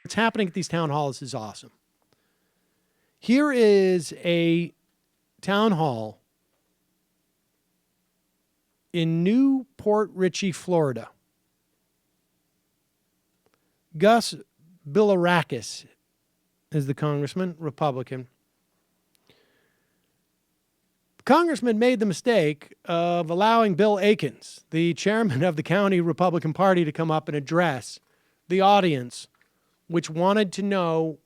What's happening at these town halls is awesome. Here is a town hall in Newport Richey, Florida. Gus Bilirakis is the congressman, Republican. The congressman made the mistake of allowing Bill Akins, the chairman of the county Republican Party, to come up and address the audience, which wanted to know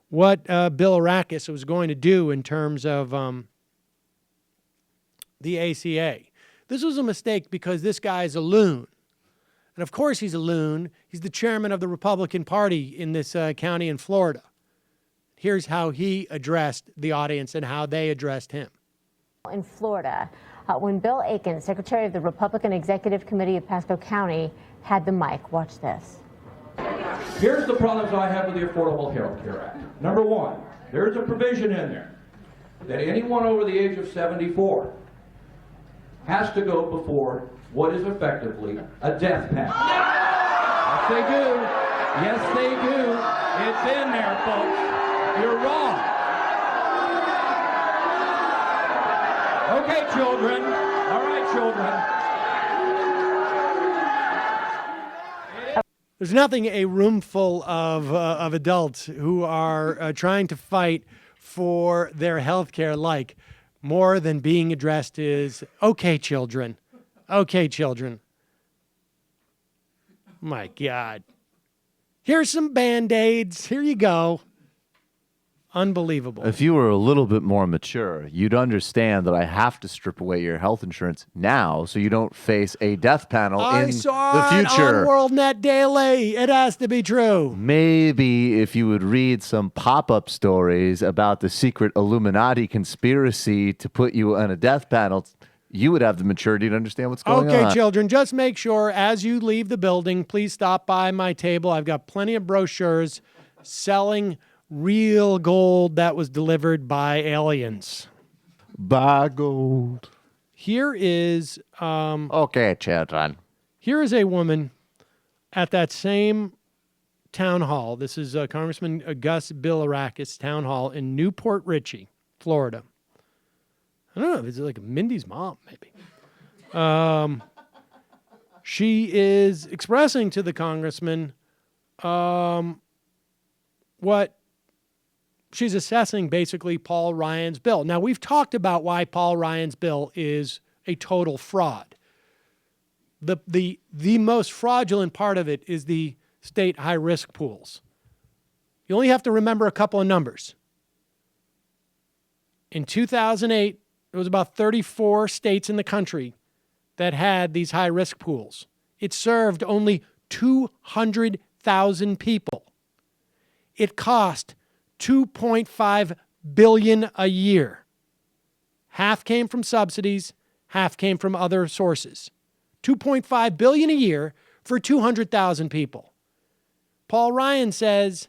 what Bilirakis was going to do in terms of the ACA. This was a mistake because this guy is a loon. And of course he's a loon. He's the chairman of the Republican Party in this county in Florida. Here's how he addressed the audience and how they addressed him. In Florida, when Bill Akins, secretary of the Republican Executive Committee of Pasco County, had the mic. Watch this. Here's the problems I have with the Affordable Health Care Act. Number one, there's a provision in there that anyone over the age of 74 has to go before what is effectively a death penalty. Yes, they do. Yes, they do. It's in there, folks. You're wrong. Okay, children. All right, children. There's nothing a room full of adults who are trying to fight for their health care like more than being addressed is, okay, children. Okay, children. My God. Here's some Band-Aids. Here you go. Unbelievable. If you were a little bit more mature, you'd understand that I have to strip away your health insurance now so you don't face a death panel in the future. I saw it on WorldNet Daily. It has to be true. Maybe if you would read some pop-up stories about the secret Illuminati conspiracy to put you on a death panel, you would have the maturity to understand what's going on. Okay, children, just make sure as you leave the building, please stop by my table. I've got plenty of brochures selling real gold that was delivered by aliens. Buy gold. Here is okay, children. Here is a woman at that same town hall. This is Congressman Gus Bilirakis town hall in Newport Richey, Florida. I don't know. It's like Mindy's mom, maybe. She is expressing to the congressman what she's assessing, basically, Paul Ryan's bill. Now, we've talked about why Paul Ryan's bill is a total fraud. The most fraudulent part of it is the state high-risk pools. You only have to remember a couple of numbers. In 2008, there was about 34 states in the country that had these high-risk pools. It served only 200,000 people. It cost $2.5 billion a year. Half came from subsidies, half came from other sources. $2.5 billion a year for 200,000 people. Paul Ryan says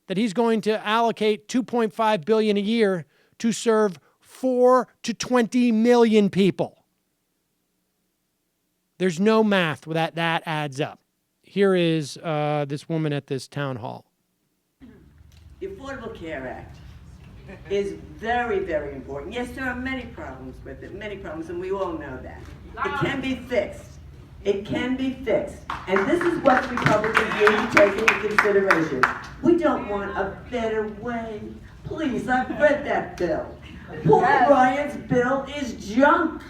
that he's going to allocate $2.5 billion a year to serve 4 to 20 million people. There's no math that adds up. Here is this woman at this town hall. The Affordable Care Act is very, very important. Yes, there are many problems with it, many problems, and we all know that. It can be fixed. It can be fixed. And this is what Republicans need to take into consideration. We don't want a better way. Please, I've read that bill. Paul Ryan's bill is junk.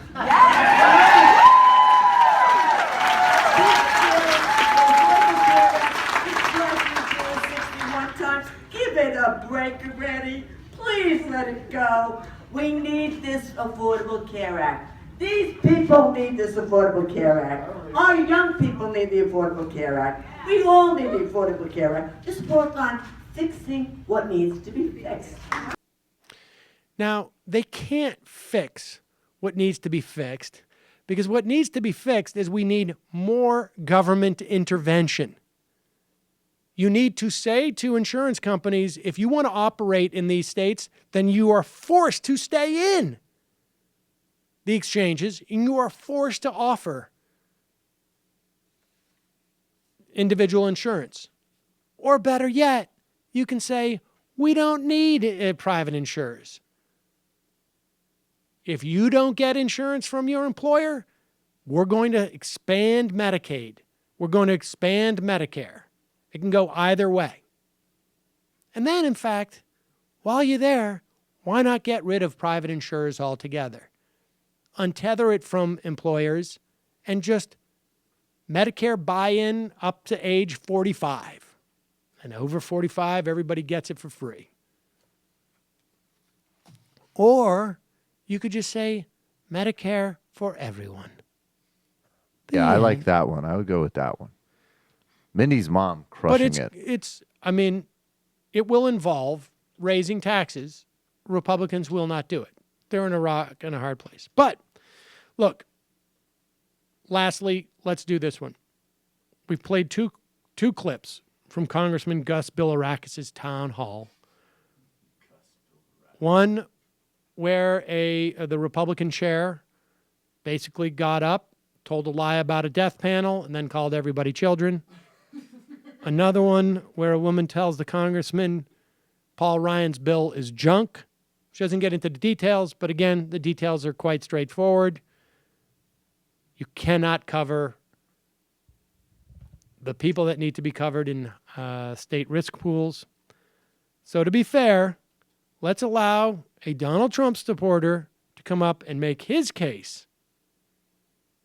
Give it a break already. Please let it go. We need this Affordable Care Act. These people need this Affordable Care Act. Our young people need the Affordable Care Act. We all need the Affordable Care Act. Just work on fixing what needs to be fixed. Now, they can't fix what needs to be fixed because what needs to be fixed is we need more government intervention. You need to say to insurance companies, if you want to operate in these states, then you are forced to stay in the exchanges and you are forced to offer individual insurance. Or better yet, you can say, we don't need private insurers. If you don't get insurance from your employer, we're going to expand Medicaid. We're going to expand Medicare. It can go either way. And then, in fact, while you're there, why not get rid of private insurers altogether? Untether it from employers and just Medicare buy-in up to age 45. And over 45, everybody gets it for free. Or you could just say Medicare for everyone. Yeah, I like that one. I would go with that one. Mindy's mom crushing it. It will involve raising taxes. Republicans will not do it. They're in a rock and a hard place. But look, lastly, let's do this one. We've played two clips from Congressman Gus Bilirakis' town hall. One where the Republican chair basically got up, told a lie about a death panel, and then called everybody children. Another one where a woman tells the congressman Paul Ryan's bill is junk. She doesn't get into the details, but again, the details are quite straightforward. You cannot cover the people that need to be covered in state risk pools. So to be fair, let's allow a Donald Trump supporter to come up and make his case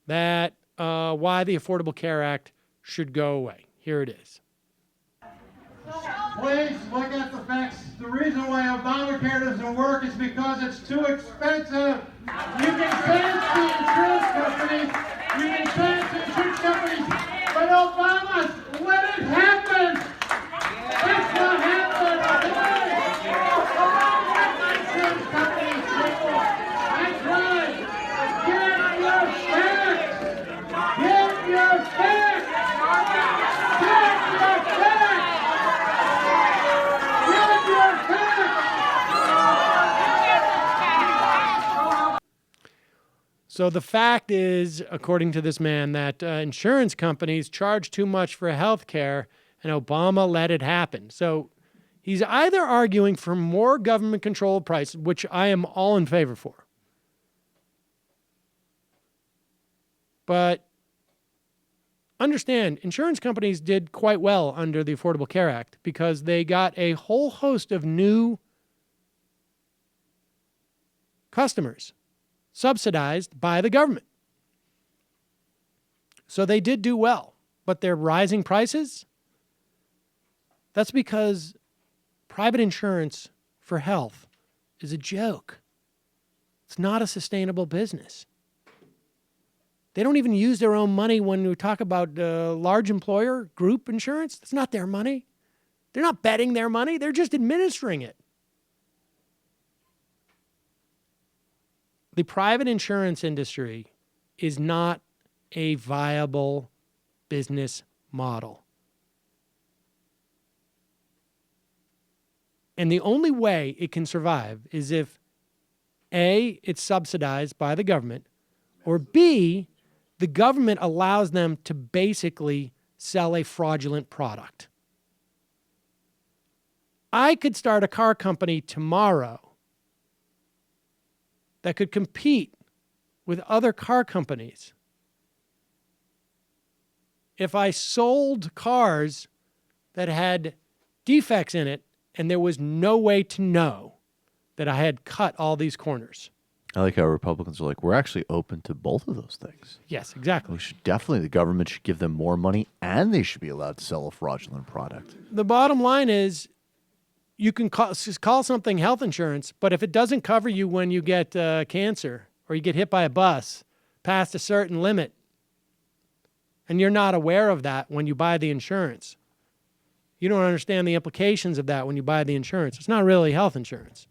that why the Affordable Care Act should go away. Here it is. Please look at the facts. The reason why Obamacare doesn't work is because it's too expensive. You can say it to insurance companies. You can say it to insurance companies. But Obama let it happen. That's what happened. Obama let the insurance companies do it. That's right. Get your facts. Get your facts. Get your facts. So the fact is, according to this man, that insurance companies charge too much for health care and Obama let it happen. So he's either arguing for more government controlled prices, which I am all in favor for. But understand, insurance companies did quite well under the Affordable Care Act because they got a whole host of new customers subsidized by the government. So they did do well, but their rising prices, that's because private insurance for health is a joke. It's not a sustainable business. They don't even use their own money when we talk about large employer group insurance. It's not their money. They're not betting their money. They're just administering it. The private insurance industry is not a viable business model. And the only way it can survive is if A, it's subsidized by the government, or B, the government allows them to basically sell a fraudulent product. I could start a car company tomorrow that could compete with other car companies if I sold cars that had defects in it and there was no way to know that I had cut all these corners. I like how Republicans are like, we're actually open to both of those things. Yes, exactly. We should definitely, the government should give them more money and they should be allowed to sell a fraudulent product. The bottom line is you can call something health insurance, but if it doesn't cover you when you get cancer or you get hit by a bus past a certain limit, and you're not aware of that when you buy the insurance, you don't understand the implications of that when you buy the insurance. It's not really health insurance.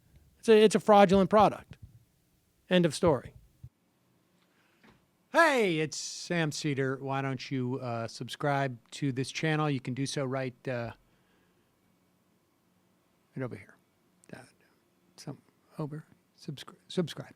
It's a fraudulent product. End of story. Hey, it's Sam Seder. Why don't you subscribe to this channel? You can do so right over here. Subscribe.